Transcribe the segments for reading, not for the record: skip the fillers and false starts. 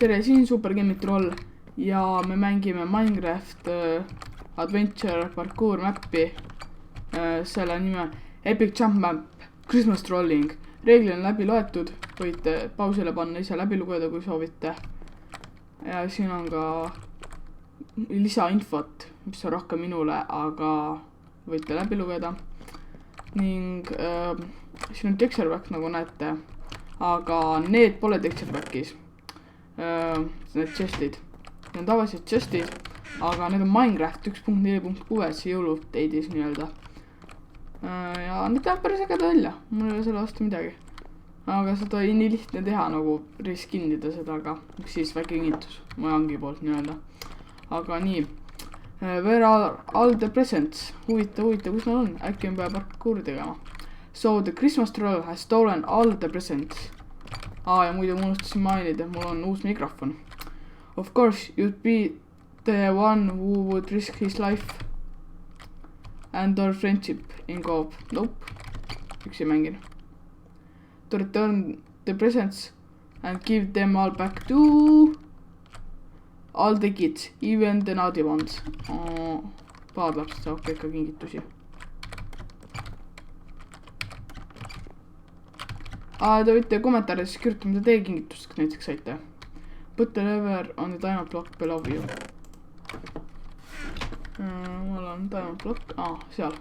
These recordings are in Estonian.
tere, siin Super Gaming Troll ja me mängime Minecraft Adventure Parkour mappi. Selle nime Epic Jump Map Christmas Trolling. Reeglid on läbi loetud, võite pausile panna, ise läbi lugeda, kui soovite. Ja siin on ka lisainfot, mis on rohkem minule, aga võite läbi lugeda. Ning siin on texture pack, nagu näete, aga need pole texture packis. Need chestid. Need on tavalised chestid, aga need on Minecraft 1.4.6 jõuluupdate'is nii-öelda. Ja need teevad päris ägeda välja, mul ei ole selle vastu midagi. Aga seda ei nii lihtne teha, nagu reskinnida seda, aga siis väike kingitus Mojangi poolt nii-öelda. Aga nii, where are all the presents? Huvita, kus nad on? Äkki on peab parkouri tegema. So the Christmas troll has stolen all the presents. Ja muidu ma unustasin mainida, mul on uus mikrofon. Of course, you'd be the one who would risk his life and our friendship in co-op. Nope, üksi mängin. To return the presents and give them all back to all the kids, even the naughty ones. Paar lapsed saab ka ikka kingitusi. Te võite kommentaarides kirjutada, mida teie kingitusteks näiteks saite. Put the lever on the diamond block below you. Mul on diamond block, seal.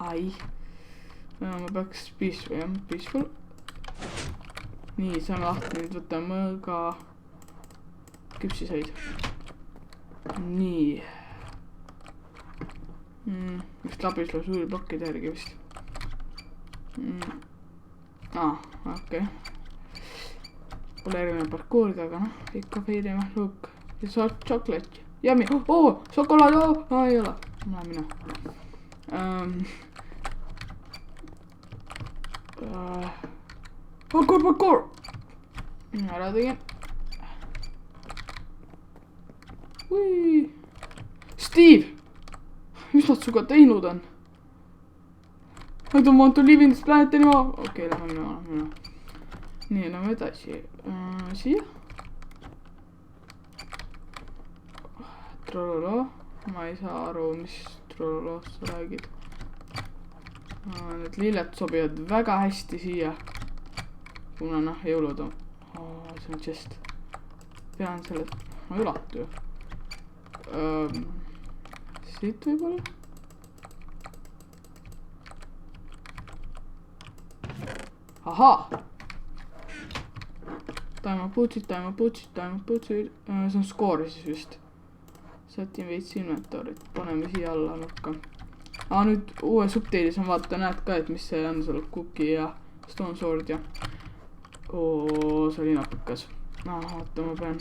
Ai. Ma peaks peaceful. Nii, saame lahti, nüüd võtame mõõga küpsiseid. Nii. Vist labis loos suuri blokkide järgi vist. Okei. Pole erinev parkoorida, aga ikka veidime. Look. Ja saab chocolate. Yummy. Šokolaad. Ei ole. Lähe mine. Parkour. Ära tegin. Steve! Mis nad suga teinud on? I don't want to live in this planet anymore. Okei, lähme minema. Nii, lähme edasi. Siia. Trollolo. Ma ei saa aru, mis trollolost sa räägid. Need lilled sobivad väga hästi siia. Kuna jõulud on. See on chest. Pean selle... Ma ei ulatu ju. Siit võib-olla. Ahaa! Time puutsid. See on skoori siis vist. Sätin veits inventoorit. Paneme siia alla nurka. Nüüd uue subtailis on vaata, näed ka, et mis see on seal cookie ja stone sword ja... see oli napikas. Vaata, ma pean...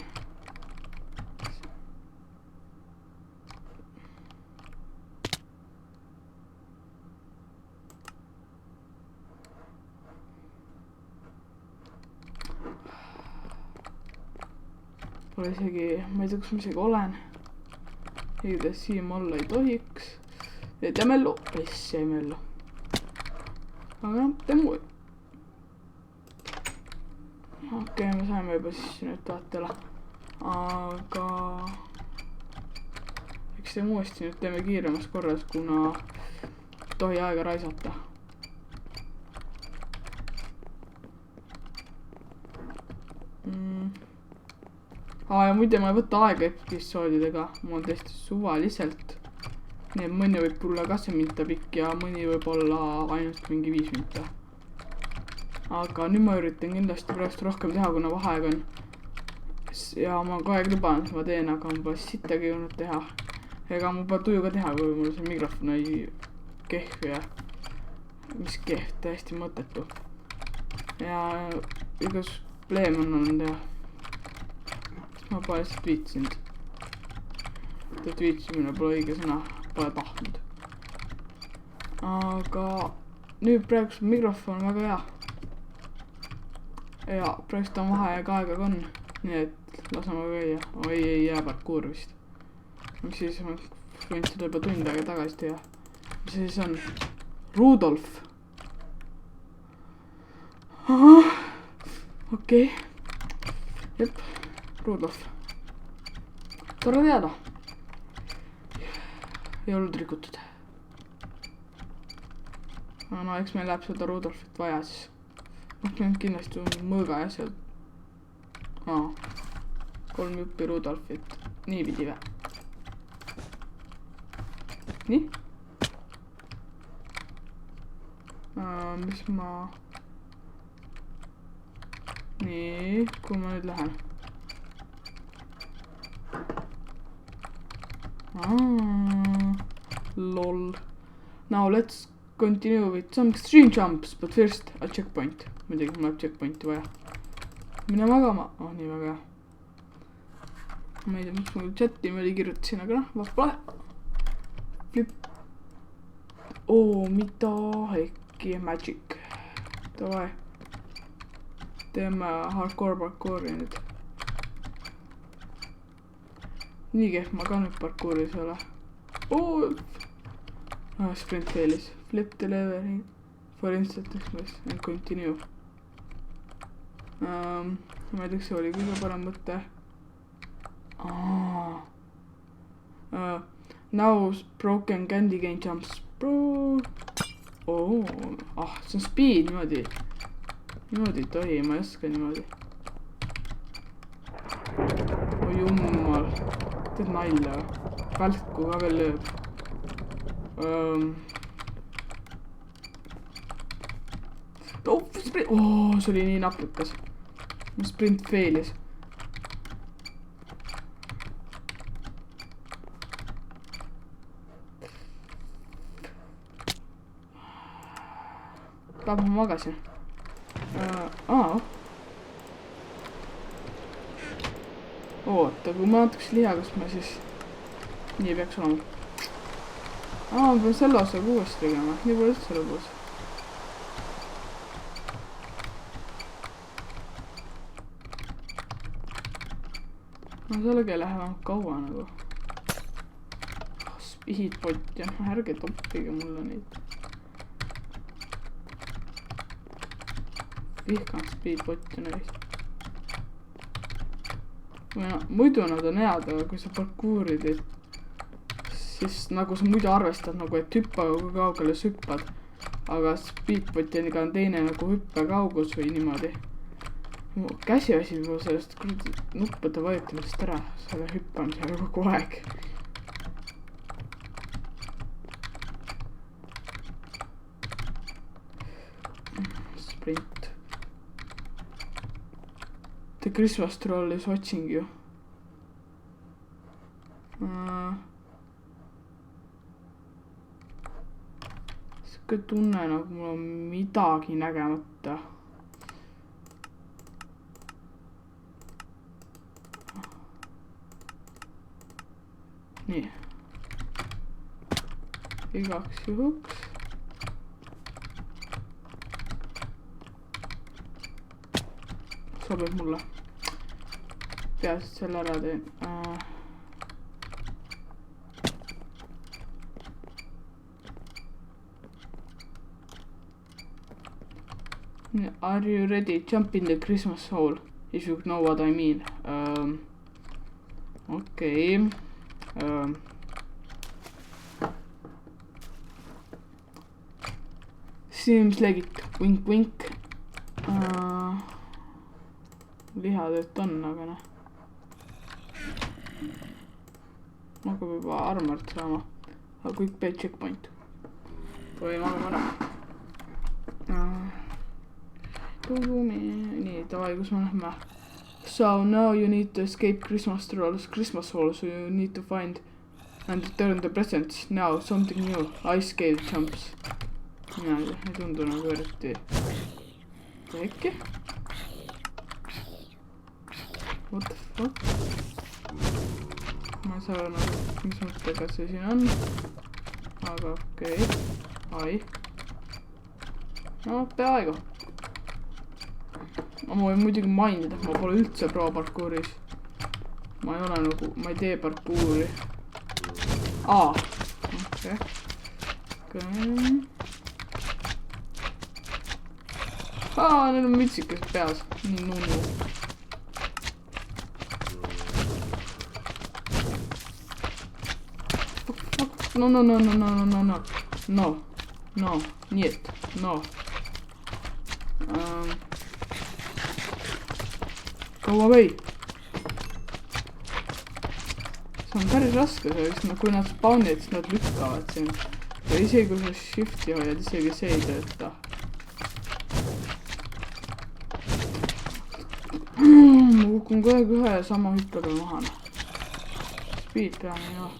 Pole isegi, ma ei tea, kus ma isegi olen. Igatahes siia ma olla ei tohiks. Et ja mellu. Jäi mellu. Aga teeme muu. Okei, me saime juba siis nüüd vaatele. Aga... Eks teeme uuesti nüüd teeme kiiremas korras, kuna tohi aega raisata. Ja muide ma ei võta aega episoodidega, ma olen tõesti suvaliselt. Nii, mõni võib tulla 20 minta pikk ja mõni võib olla ainult mingi 5 minta. Aga nüüd ma üritan kindlasti praegu rohkem teha, kuna vaheaeg on. Ja ma kogu aeg luban, et ma teen, aga ma pole sittagi jõudnud teha. Ega ma pole tuju ka teha, kui mul see mikrofon ei kehv ja... Mis kehv, täiesti mõttetu. Ja igas probleem on olnud ja... Ma pole lihtsalt viitsinud. Et viitsimine pole õige sõna, pole tahtnud. Aga nüüd praegu see mikrofon on väga hea. Ja praegu ta on vaheaeg aega on. Nii et laseme käia. Ei jää parkour vist. Mis siis ma võin seda juba tund aega tagasi teha. Mis siis on? Rudolf. Okei. Jep. Rudolf. Tore teada. Ei olnud rikutud. No eks meil läheb seda Rudolfit vaja siis. Meil kindlasti on mõõga ja seal. 3 juppi Rudolfit. Nii pidi vä. Nii. Mis ma... Nii, kuhu ma nüüd lähen? Lol. Now let's continue with some extreme jumps, but first a checkpoint. Muidugi mul läheb checkpointi vaja. Mine magama. Nii väga. Ma ei tea, mis mul chati meeli kirjutasin, aga noh, pole. Flip. Mida äkki magic. Davai. Teeme hardcore parkouri nüüd. Nii kehv ma ka nüüd parkouris ole. Sprint failis. Flip the lever for instant express and continue. Ma ei tea, see oli kõige parem mõte. Now broken candy cane jumps. See on speed niimoodi. Niimoodi ei tohi, ma ei oska niimoodi. Jummal. Teed nalja. Välku ka veel lööb. See oli nii naplikas. Sprint failis. Päev ma magasin. Oota, kui ma natuks liha, kas ma siis nii peaks olema. Ma pean selle osa uuesti tegema, nii pole üldse lõbus. Sellega ei lähe vähemalt kaua nagu. Speedbot ja ärge toppige mulle neid. Vihkan speedboti neist. Muidu nad on head, aga kui sa parkourid, siis nagu sa muidu arvestad nagu, et hüppa kui kaugele sa hüppad. Aga speedbotiga on teine nagu hüppe kaugus või niimoodi. Käsi väsib juba sellest nuppade vajutamist ära, selle hüppamisega kogu aeg. Sprint. The Christmas troll is watching you. Siuke tunne nagu mul on midagi nägemata. Nii. Igaks juhuks. Sobib mulle. Peaasi, et selle ära teen. Are you ready? Jump in the Christmas hole, if you know what I mean. Okay. Seems like it. Wink, wink. Lihatööt on, aga noh. Ma hakkab juba armort saama. Aga quick pay checkpoint. Või magama ära. Nii, davai, kus me lähme. So now you need to escape Christmas hall, so you need to find and return the presents. Now something new. Ice cave jumps. Ei tundu nagu eriti. Äkki? What the fuck? Ma ei saa nagu, mis mõttega see siin on. Aga okei. Ai. No, peaaegu. Ma võin muidugi mainida, et ma pole üldse pro parkouris. Ma ei ole nagu, ma ei tee parkouri. Okei. Neil on mütsikesed peas. Nii nunnu. no, niet, no. Go away. See on päris raske, sest kui nad spawnid, siis nad lükkavad sind. Ja isegi kui sa shifti hoiad, isegi see ei tööta. Ma kukun kogu aeg ühe sama hüppega maha. Speed peame, jah.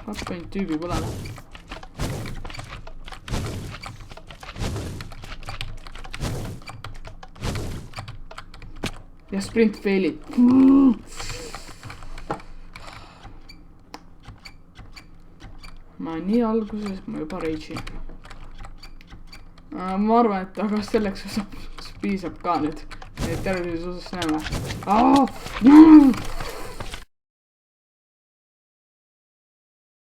Happenud tüübi pole. Ja sprint failid. Ma nii alguses, ma juba rage'in. Ma arvan, et aga selleks piisab ka nüüd. Neid tervises osas näeme.